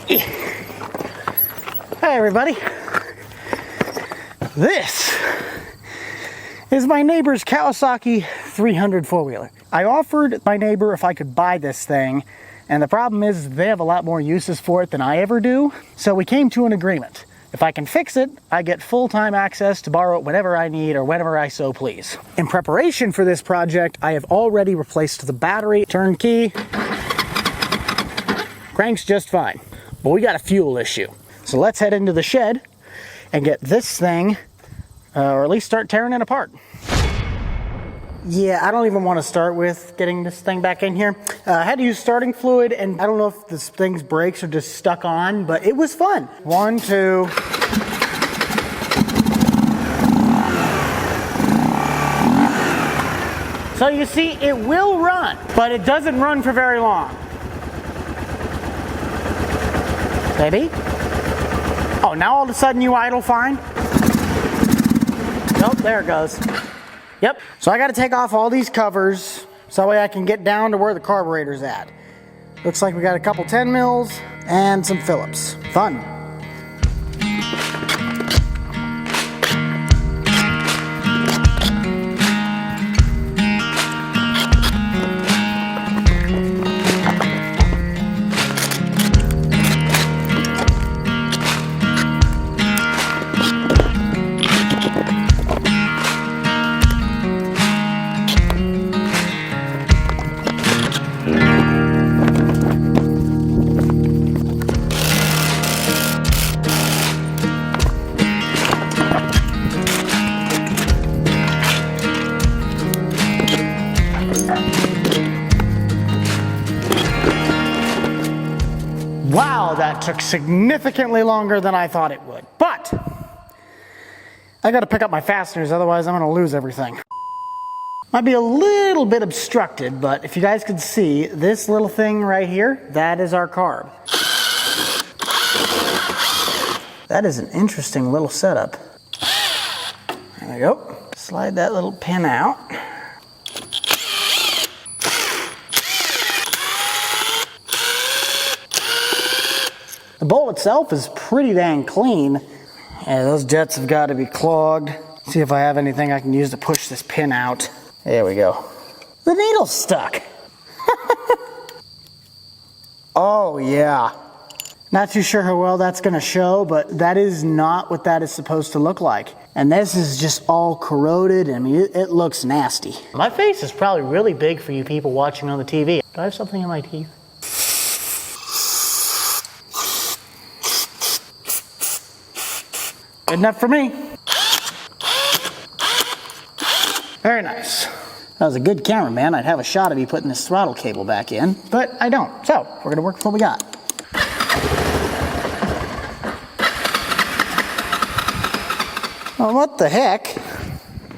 Hi everybody. This is my neighbor's Kawasaki 300 four-wheeler. I offered my neighbor if I could buy this thing, and the problem is they have a lot more uses for it than I ever do, so we came to an agreement. If I can fix it, I get full-time access to borrow it whenever I need or whenever I so please. In preparation for this project, I have already replaced the battery, turnkey. Cranks just fine, but we got a fuel issue. So let's head into the shed and get this thing, or at least start tearing it apart. Yeah, I don't even want to start with getting this thing back in here. I had to use starting fluid, and I don't know if this thing's brakes are just stuck on, but it was fun. 1, 2. So you see, it will run, but it doesn't run for very long. Maybe? Oh, now all of a sudden you idle fine? Nope, there it goes. Yep, so I gotta take off all these covers so that way I can get down to where the carburetor's at. Looks like we got a couple 10 mils and some Phillips. Fun. Wow, that took significantly longer than I thought it would. But I gotta pick up my fasteners, otherwise I'm gonna lose everything. Might be a little bit obstructed, but if you guys could see, this little thing right here, that is our carb. That is an interesting little setup. There we go. Slide that little pin out. The bowl itself is pretty dang clean. Yeah, those jets have got to be clogged. See if I have anything I can use to push this pin out. There we go. The needle's stuck. Oh yeah. Not too sure how well that's gonna show, but that is not what that is supposed to look like. And this is just all corroded. I mean, it looks nasty. My face is probably really big for you people watching on the TV. Do I have something in my teeth? Good enough for me. Very nice. If I was a good cameraman, I'd have a shot of me putting this throttle cable back in, but I don't. So we're gonna work with what we got. Well, what the heck?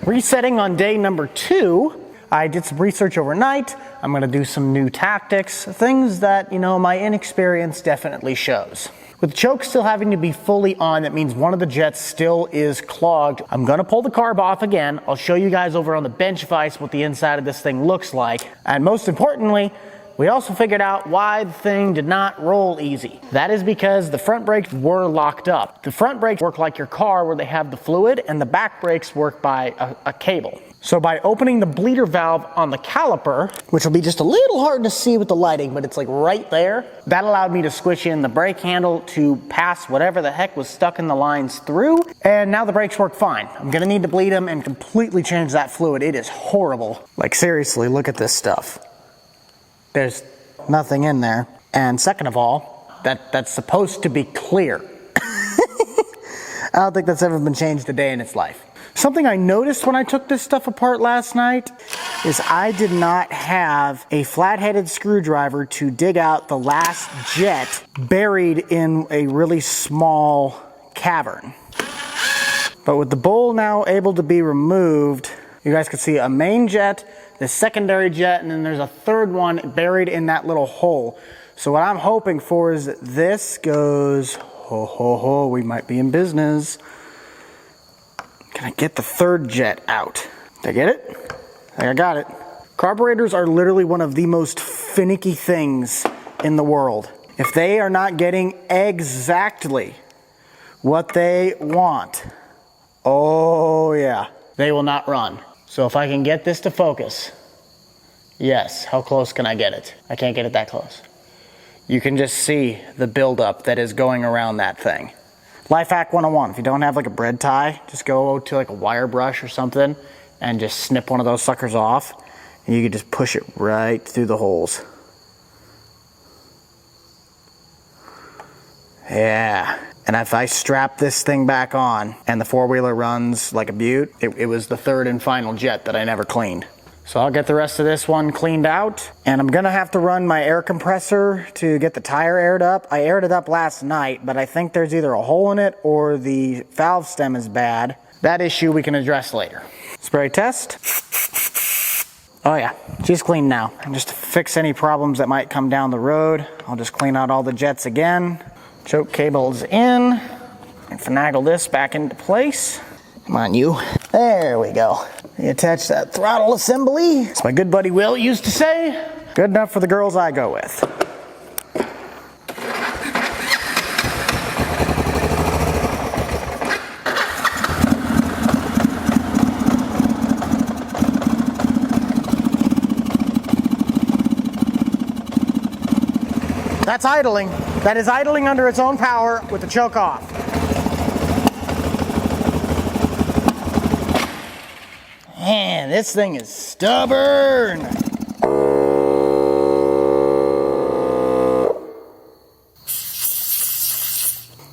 Resetting on day number 2. I did some research overnight. I'm gonna do some new tactics, things that, you know, my inexperience definitely shows. With the choke still having to be fully on, that means one of the jets still is clogged. I'm gonna pull the carb off again. I'll show you guys over on the bench vise what the inside of this thing looks like. And most importantly, we also figured out why the thing did not roll easy. That is because the front brakes were locked up. The front brakes work like your car where they have the fluid, and the back brakes work by a cable. So by opening the bleeder valve on the caliper, which will be just a little hard to see with the lighting, but it's like right there, that allowed me to squish in the brake handle to pass whatever the heck was stuck in the lines through, and now the brakes work fine. I'm gonna need to bleed them and completely change that fluid. It is horrible. Like seriously, look at this stuff. There's nothing in there. And second of all, that's supposed to be clear. I don't think that's ever been changed a day in its life. Something I noticed when I took this stuff apart last night is I did not have a flat-headed screwdriver to dig out the last jet buried in a really small cavern. But with the bowl now able to be removed, you guys can see a main jet, the secondary jet, and then there's a third one buried in that little hole. So what I'm hoping for is that this goes, ho ho ho, we might be in business. Can I get the third jet out? Did I get it? I think I got it. Carburetors are literally one of the most finicky things in the world. If they are not getting exactly what they want, oh yeah, they will not run. So if I can get this to focus, yes, how close can I get it? I can't get it that close. You can just see the buildup that is going around that thing. Life hack 101, if you don't have like a bread tie, just go to like a wire brush or something and just snip one of those suckers off, and you can just push it right through the holes. Yeah, and if I strap this thing back on and the four-wheeler runs like a beaut, it was the third and final jet that I never cleaned. So I'll get the rest of this one cleaned out, and I'm gonna have to run my air compressor to get the tire aired up. I aired it up last night, but I think there's either a hole in it or the valve stem is bad. That issue we can address later. Spray test. Oh yeah, she's clean now. And just to fix any problems that might come down the road, I'll just clean out all the jets again. Choke cable's in, and finagle this back into place. Come on, you. There we go. You attach that throttle assembly. As my good buddy Will used to say, good enough for the girls I go with. That's idling. That is idling under its own power with the choke off. Man, this thing is stubborn.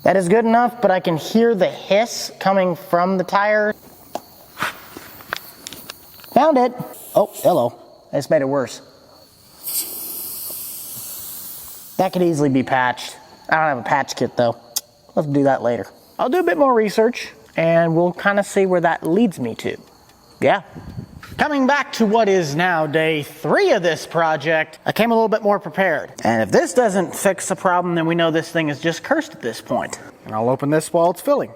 That is good enough, but I can hear the hiss coming from the tire. Found it. Oh, hello. I just made it worse. That could easily be patched. I don't have a patch kit though. We'll have to do that later. I'll do a bit more research and we'll kind of see where that leads me to. Yeah. Coming back to what is now day 3 of this project, I came a little bit more prepared. And if this doesn't fix the problem, then we know this thing is just cursed at this point. And I'll open this while it's filling.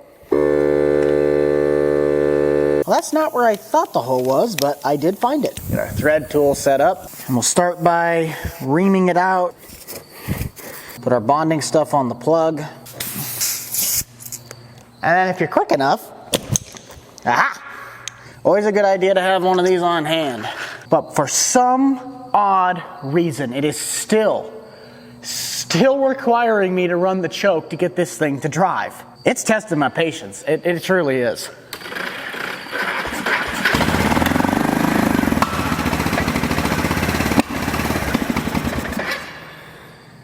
Well, that's not where I thought the hole was, but I did find it. Get our thread tool set up. And we'll start by reaming it out. Put our bonding stuff on the plug. And then if you're quick enough, aha! Always a good idea to have one of these on hand. But for some odd reason, it is still requiring me to run the choke to get this thing to drive. It's testing my patience. It truly is.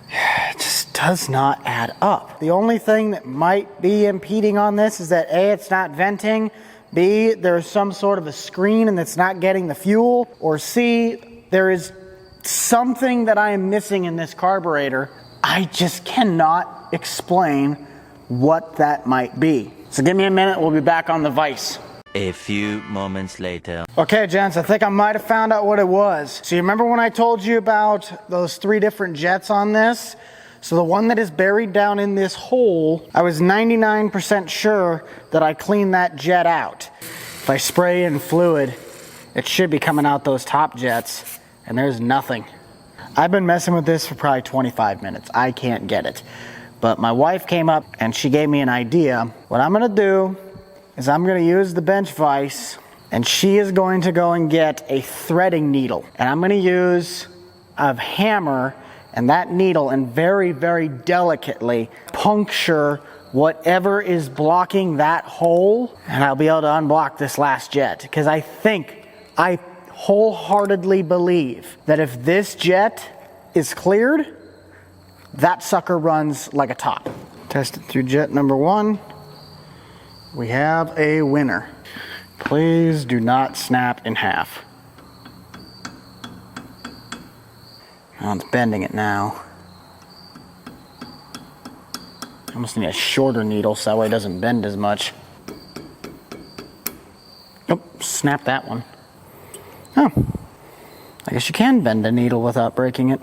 It just does not add up. The only thing that might be impeding on this is that A, it's not venting, B, there's some sort of a screen and it's not getting the fuel, or C, there is something that I am missing in this carburetor. I just cannot explain what that might be. So give me a minute, we'll be back on the vise. A few moments later. Okay, gents, I think I might have found out what it was. So you remember when I told you about those 3 different jets on this? So the one that is buried down in this hole, I was 99% sure that I cleaned that jet out. If I spray in fluid, it should be coming out those top jets, and there's nothing. I've been messing with this for probably 25 minutes. I can't get it. But my wife came up and she gave me an idea. What I'm gonna do is I'm gonna use the bench vise, and she is going to go and get a threading needle. And I'm gonna use a hammer and that needle and very, very delicately puncture whatever is blocking that hole, and I'll be able to unblock this last jet. Because I wholeheartedly believe that if this jet is cleared, that sucker runs like a top. Test it through jet number 1. We have a winner. Please do not snap in half. Oh, it's bending it now. I almost need a shorter needle so that way it doesn't bend as much. Oh, snap that one. Oh, I guess you can bend a needle without breaking it.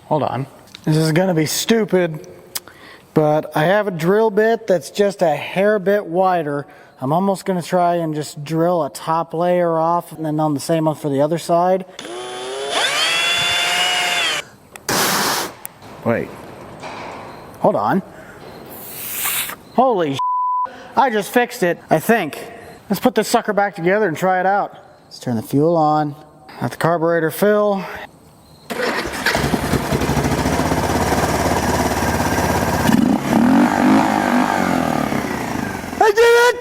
Hold on. This is gonna be stupid, but I have a drill bit that's just a hair bit wider. I'm almost gonna try and just drill a top layer off and then on the same one for the other side. Wait, Hold on. Holy I just fixed it, I think. Let's put this sucker back together and try it out. Let's turn the fuel on. Let the carburetor fill. I did it!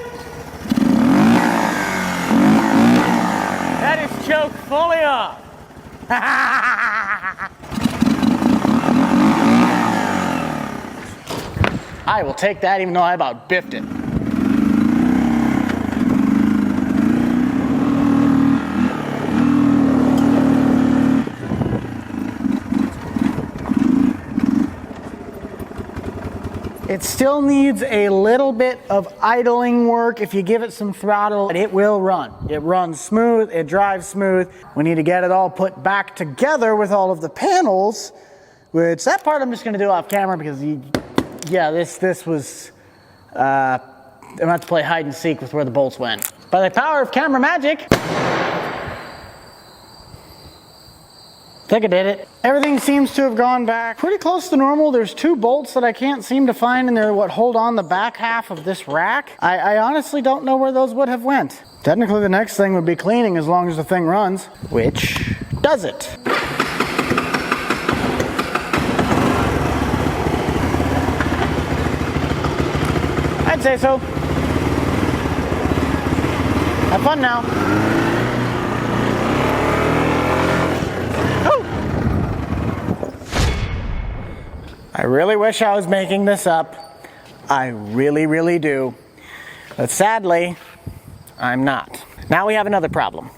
That is choke fully off. I will take that even though I about biffed it. It still needs a little bit of idling work. If you give it some throttle, it will run. It runs smooth, it drives smooth. We need to get it all put back together with all of the panels, which that part I'm just gonna do off camera because this was, I'm gonna have to play hide and seek with where the bolts went. By the power of camera magic, I think I did it. Everything seems to have gone back pretty close to normal. There's 2 bolts that I can't seem to find, and they're what hold on the back half of this rack. I honestly don't know where those would have went. Technically, the next thing would be cleaning as long as the thing runs, which does it. I'd say so. Have fun now. I really wish I was making this up. I really, really do. But sadly, I'm not. Now we have another problem.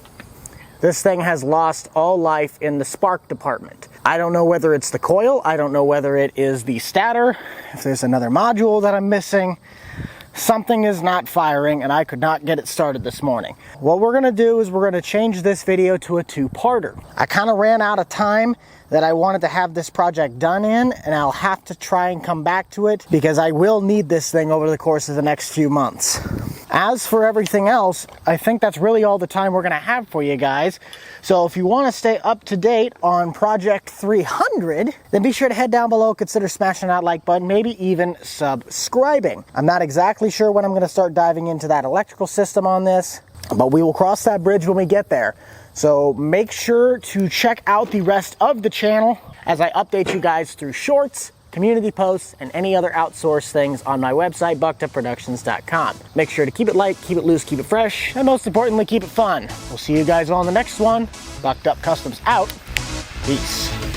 This thing has lost all life in the spark department. I don't know whether it's the coil, I don't know whether it is the stator, if there's another module that I'm missing. Something is not firing and I could not get it started this morning. What we're gonna do is we're gonna change this video to a 2-parter. I kind of ran out of time that I wanted to have this project done in, and I'll have to try and come back to it because I will need this thing over the course of the next few months. As for everything else, I think that's really all the time we're gonna have for you guys. So if you wanna stay up to date on Project 300, then be sure to head down below, consider smashing that like button, maybe even subscribing. I'm not exactly sure when I'm gonna start diving into that electrical system on this, but we will cross that bridge when we get there. So make sure to check out the rest of the channel as I update you guys through shorts, community posts, and any other outsourced things on my website, BUCH'D productions.com. Make sure to keep it light, keep it loose, keep it fresh, and most importantly, keep it fun. We'll see you guys all in the next one. Bucked Up Customs out. Peace.